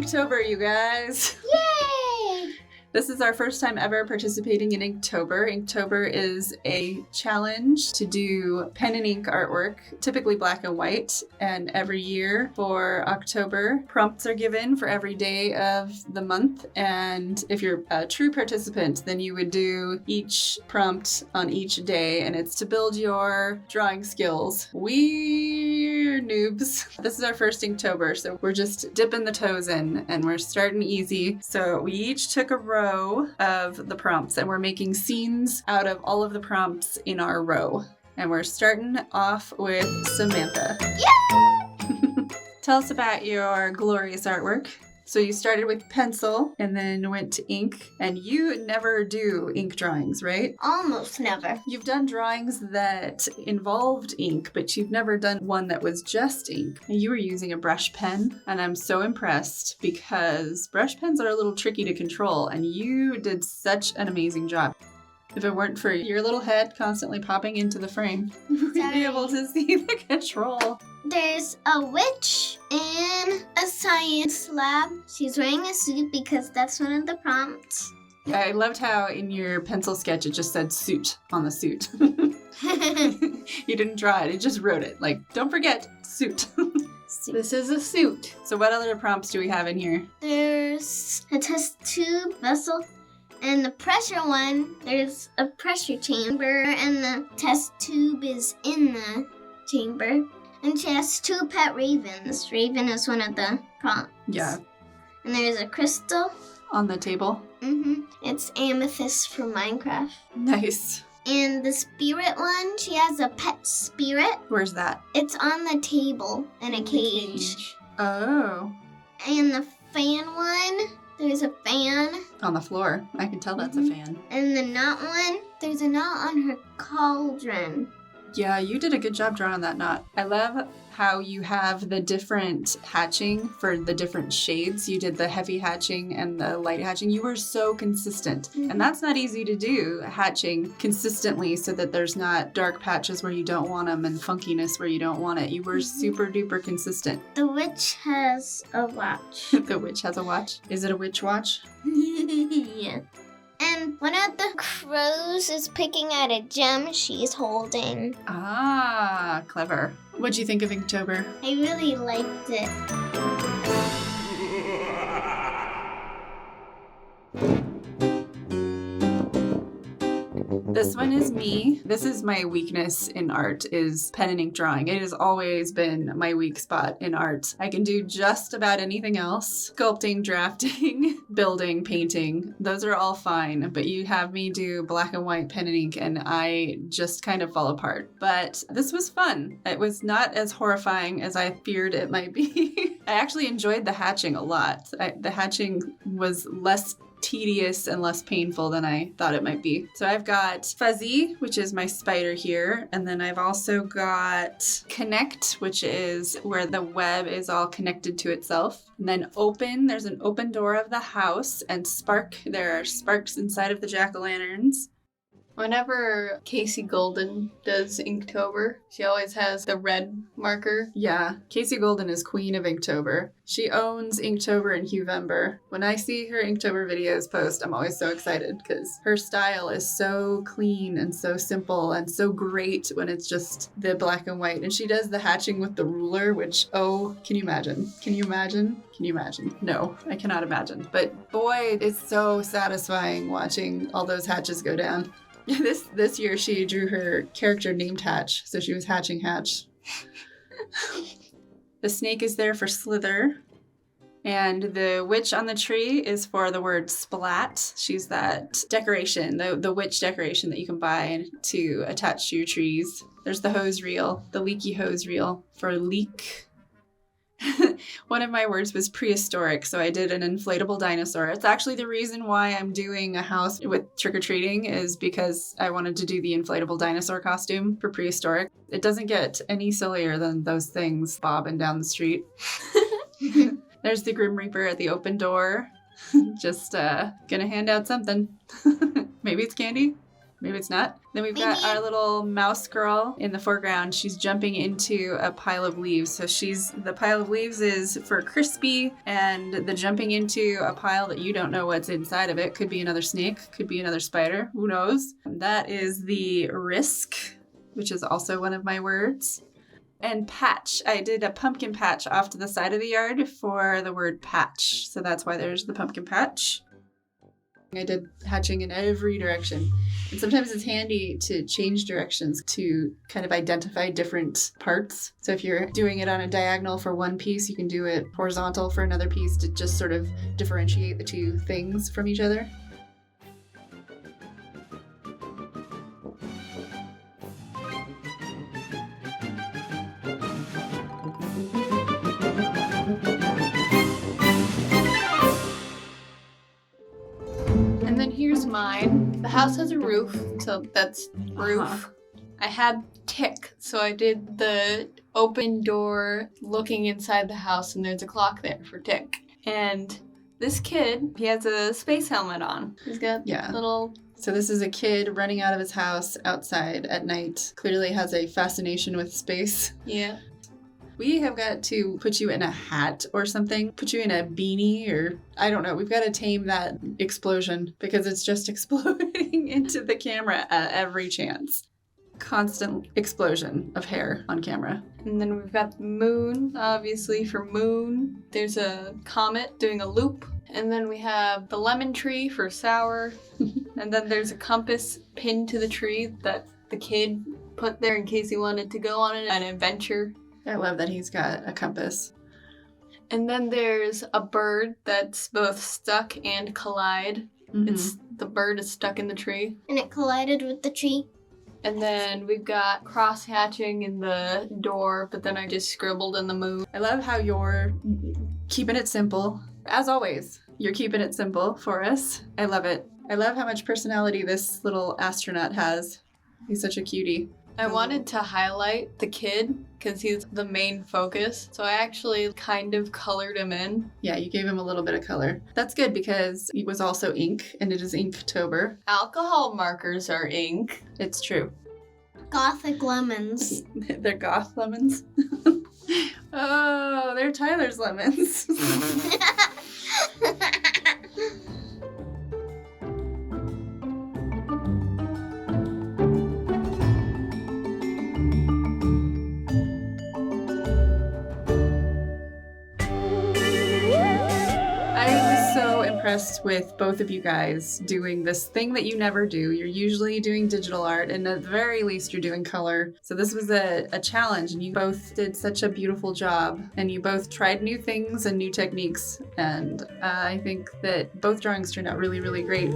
Inktober, you guys! Yay! This is our first time ever participating in Inktober. Inktober is a challenge to do pen and ink artwork, typically black and white, and every year for October, prompts are given for every day of the month, and if you're a true participant, then you would do each prompt on each day, and it's to build your drawing skills. We're noobs. This is our first Inktober, so we're just dipping the toes in, and we're starting easy. So we each took a row of the prompts, and we're making scenes out of all of the prompts in our row. And we're starting off with Samantha. Yay! Tell us about your glorious artwork. So you started with pencil and then went to ink, and you never do ink drawings, right? Almost never. You've done drawings that involved ink, but you've never done one that was just ink. And you were using a brush pen, and I'm so impressed because brush pens are a little tricky to control, and you did such an amazing job. If it weren't for your little head constantly popping into the frame, we'd be able to see the control. There's a witch in a science lab. She's wearing a suit because that's one of the prompts. I loved how in your pencil sketch it just said suit on the suit. You didn't draw it, it just wrote it. Like, don't forget, suit. This is a suit. So what other prompts do we have in here? There's a test tube vessel. And the pressure one, there's a pressure chamber, and the test tube is in the chamber. And she has two pet ravens. Raven is one of the prompts. Yeah. And there's a crystal. On the table. Mm-hmm. It's amethyst from Minecraft. Nice. And the spirit one, she has a pet spirit. Where's that? It's on the table in a cage. Oh. And the fan one, there's a fan. On the floor. I can tell that's a fan. And the knot one, there's a knot on her cauldron. Yeah, you did a good job drawing that knot. I love how you have the different hatching for the different shades. You did the heavy hatching and the light hatching. You were so consistent. Mm-hmm. And that's not easy to do, hatching consistently so that there's not dark patches where you don't want them and funkiness where you don't want it. You were super duper consistent. The witch has a watch. The witch has a watch? Is it a witch watch? Yeah. And one of the crows is picking at a gem she's holding. Ah, clever. What'd you think of Inktober? I really liked it. This one is me. This is my weakness in art, is pen and ink drawing. It has always been my weak spot in art. I can do just about anything else. Sculpting, drafting, building, painting. Those are all fine, but you have me do black and white pen and ink and I just kind of fall apart. But this was fun. It was not as horrifying as I feared it might be. I actually enjoyed the hatching a lot. The hatching was less tedious and less painful than I thought it might be. So I've got Fuzzy, which is my spider here, and then I've also got Connect, which is where the web is all connected to itself. And then Open, there's an open door of the house, and Spark, there are sparks inside of the jack-o'-lanterns. Whenever Casey Golden does Inktober, she always has the red marker. Yeah, Casey Golden is queen of Inktober. She owns Inktober and Huevember. When I see her Inktober videos post, I'm always so excited because her style is so clean and so simple and so great when it's just the black and white. And she does the hatching with the ruler, which, oh, can you imagine? Can you imagine? Can you imagine? No, I cannot imagine. But boy, it's so satisfying watching all those hatches go down. This year she drew her character named Hatch, so she was hatching Hatch. The snake is there for Slither. And the witch on the tree is for the word splat. She's that decoration, the witch decoration that you can buy to attach to your trees. There's the hose reel, the leaky hose reel for leak. One of my words was prehistoric, so I did an inflatable dinosaur. It's actually the reason why I'm doing a house with trick-or-treating is because I wanted to do the inflatable dinosaur costume for prehistoric. It doesn't get any sillier than those things bobbing down the street. There's the Grim Reaper at the open door. Just gonna hand out something. Maybe it's candy. Maybe it's not. Then we've got our little mouse girl in the foreground. She's jumping into a pile of leaves. So the pile of leaves is for Crispy, and the jumping into a pile that you don't know what's inside of it. Could be another snake, could be another spider, who knows? That is the Risk, which is also one of my words. And patch. I did a pumpkin patch off to the side of the yard for the word patch. So that's why there's the pumpkin patch. I did hatching in every direction. And sometimes it's handy to change directions to kind of identify different parts. So if you're doing it on a diagonal for one piece, you can do it horizontal for another piece to just sort of differentiate the two things from each other. And then here's mine. The house has a roof, so that's roof. Uh-huh. I had tick, so I did the open door looking inside the house, and there's a clock there for tick. And this kid, he has a space helmet on. He's got little... So this is a kid running out of his house outside at night. Clearly has a fascination with space. Yeah. We have got to put you in a hat or something, put you in a beanie, or I don't know. We've got to tame that explosion because it's just exploding into the camera at every chance. Constant explosion of hair on camera. And then we've got the moon, obviously, for moon. There's a comet doing a loop. And then we have the lemon tree for sour. And then there's a compass pinned to the tree that the kid put there in case he wanted to go on an adventure. I love that he's got a compass. And then there's a bird that's both stuck and collide. Mm-hmm. The bird is stuck in the tree. And it collided with the tree. And then we've got cross-hatching in the door, but then I just scribbled in the moon. I love how you're keeping it simple. As always, you're keeping it simple for us. I love it. I love how much personality this little astronaut has. He's such a cutie. I wanted to highlight the kid because he's the main focus, so I actually kind of colored him in. Yeah, you gave him a little bit of color. That's good because it was also ink, and it is Inktober. Alcohol markers are ink. It's true. Gothic lemons. They're goth lemons. Oh, they're Tyler's lemons. Impressed with both of you guys doing this thing that you never do. You're usually doing digital art, and at the very least you're doing color. So this was a challenge, and you both did such a beautiful job, and you both tried new things and new techniques, and I think that both drawings turned out really, really great.